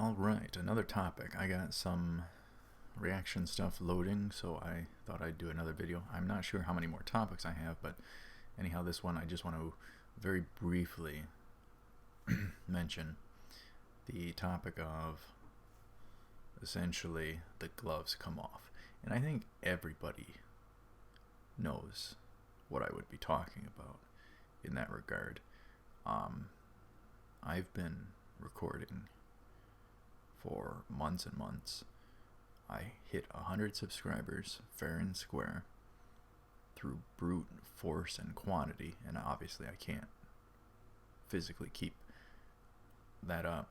Alright, another topic. I got some reaction stuff loading, so I thought I'd do another video. I'm not sure how many more topics I have, but anyhow, this one I just want to very briefly mention the topic of essentially the gloves come off. And I think everybody knows what I would be talking about in that regard. I've been recording for months and months. I hit 100 subscribers fair and square through brute force and quantity, and obviously I can't physically keep that up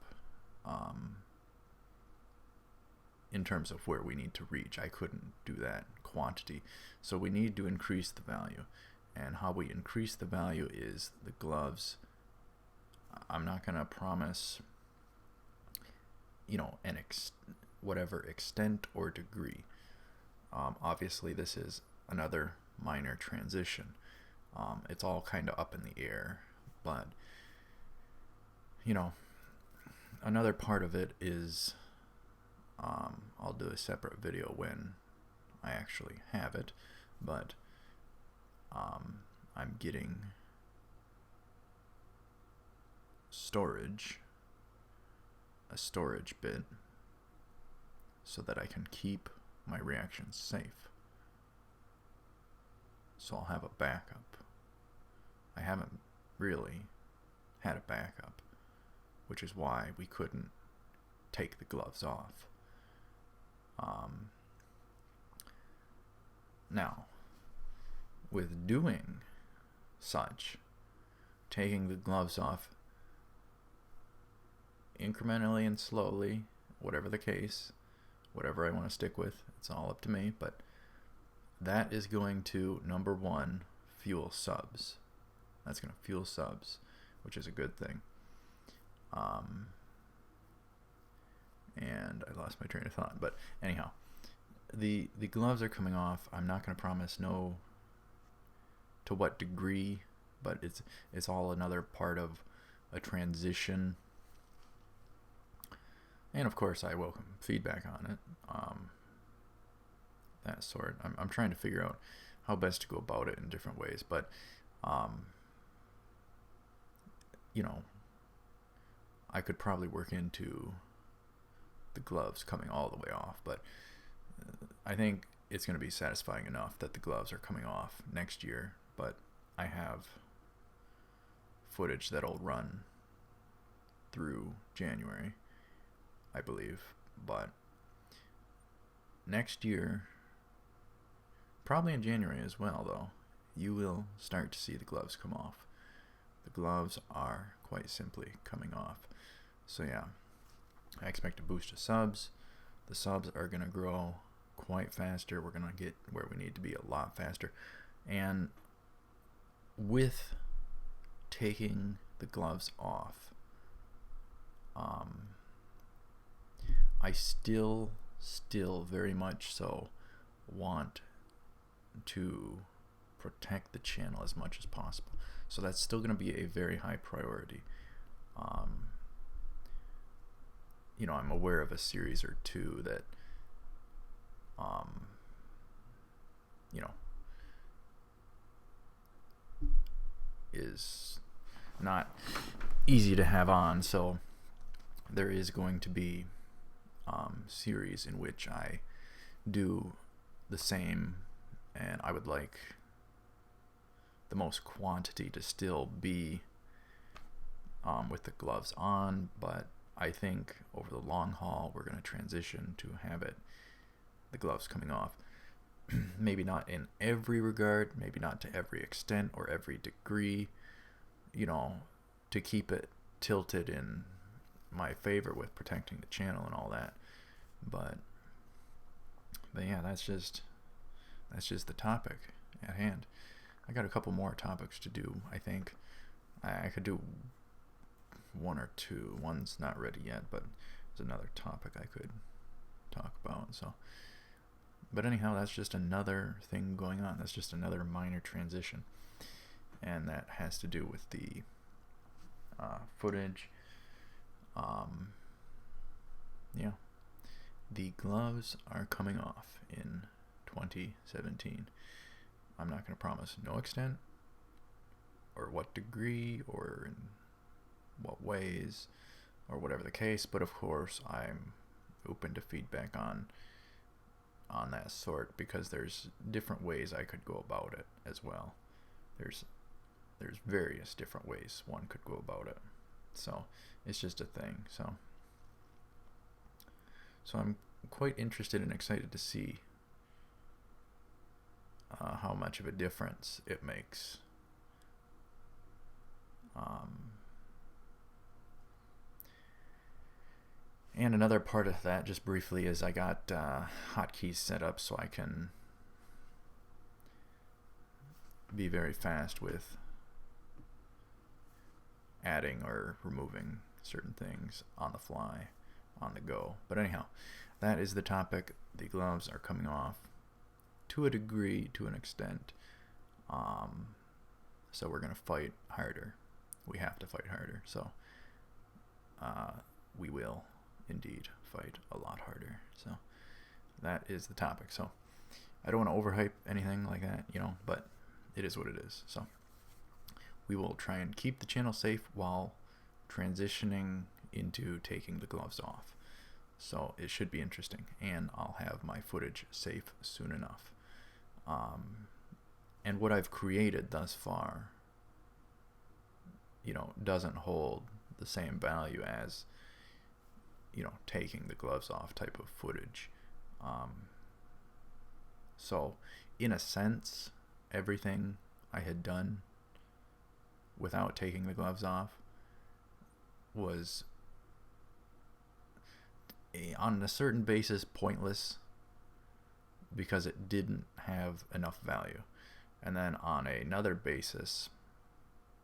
in terms of where we need to reach. I couldn't do that quantity, so we need to increase the value. And how we increase the value is the gloves. I'm not going to promise, you know, whatever extent or degree. Obviously this is another minor transition. It's all kind of up in the air, but you know, another part of it is I'll do a separate video when I actually have it, but I'm getting a storage bit so that I can keep my reactions safe. So I'll have a backup. I haven't really had a backup, which is why we couldn't take the gloves off. Now, with doing such, taking the gloves off incrementally and slowly, whatever the case, whatever I want to stick with, it's all up to me, but that is going to, number one, fuel subs. That's going to fuel subs, which is a good thing. And I lost my train of thought, but anyhow, the gloves are coming off. I'm not going to promise no to what degree, but it's all another part of a transition. And of course, I welcome feedback on it. That sort. I'm trying to figure out how best to go about it in different ways, but you know, I could probably work into the gloves coming all the way off, but I think it's going to be satisfying enough that the gloves are coming off next year, but I have footage that'll run through January, I believe, but next year, probably in January as well though, you will start to see the gloves come off. The gloves are quite simply coming off. So yeah, I expect a boost of subs. The subs are going to grow quite faster. We're going to get where we need to be a lot faster. And with taking the gloves off, I still very much so want to protect the channel as much as possible. So that's still going to be a very high priority. You know, I'm aware of a series or two that, you know, is not easy to have on. So there is going to be series in which I do the same, and I would like the most quantity to still be with the gloves on, but I think over the long haul we're going to transition to have the gloves coming off. Maybe not in every regard, maybe not to every extent or every degree, you know, to keep it tilted in my favor with protecting the channel and all that. But yeah, that's just the topic at hand. I got a couple more topics to do. I think I could do one or two. One's not ready yet, but there's another topic I could talk about. So, but anyhow, that's just another thing going on. That's just another minor transition, and that has to do with the footage. yeah, the gloves are coming off in 2017. I'm not going to promise no extent or what degree or in what ways or whatever the case, but of course I'm open to feedback on that sort, because there's different ways I could go about it as well. There's various different ways one could go about it, so it's just a thing. So I'm quite interested and excited to see how much of a difference it makes. And another part of that, just briefly, is I got hotkeys set up so I can be very fast with adding or removing certain things on the fly, on the go. But anyhow, that is the topic. The gloves are coming off to a degree, to an extent. So we're going to fight harder. We have to fight harder. So we will indeed fight a lot harder. So that is the topic. So I don't want to overhype anything like that, but it is what it is. So we will try and keep the channel safe while transitioning into taking the gloves off. So it should be interesting, and I'll have my footage safe soon enough. And what I've created thus far, doesn't hold the same value as, taking the gloves off type of footage. So in a sense, everything I had done without taking the gloves off was, on a certain basis, pointless, because it didn't have enough value. And then on another basis,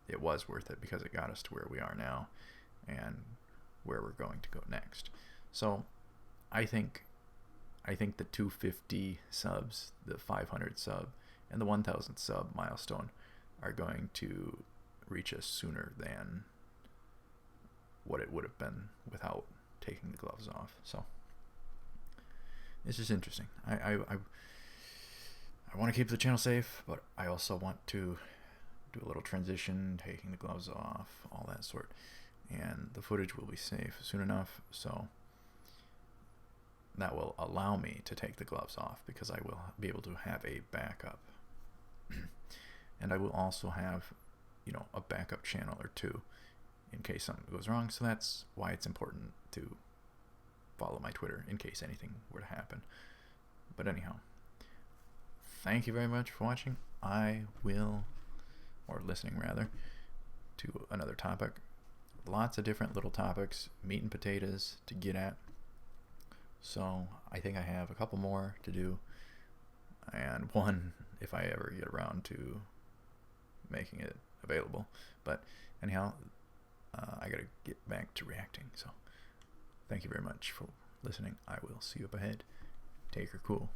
it was worth it, because it got us to where we are now and where we're going to go next. So I think the 250 subs, the 500 sub, and the 1000 sub milestone are going to reach us sooner than what it would have been without taking the gloves off. So it's just interesting. I want to keep the channel safe, but I also want to do a little transition, taking the gloves off, all that sort. And the footage will be safe soon enough, so that will allow me to take the gloves off, because I will be able to have a backup. And I will also have, a backup channel or two in case something goes wrong. So that's why it's important to follow my Twitter in case anything were to happen. But anyhow, thank you very much for watching. I will, or listening rather, to another topic. Lots of different little topics, meat and potatoes to get at. So I think I have a couple more to do, and one if I ever get around to making it available. But anyhow, I gotta get back to reacting. So thank you very much for listening. I will see you up ahead. Take her cool.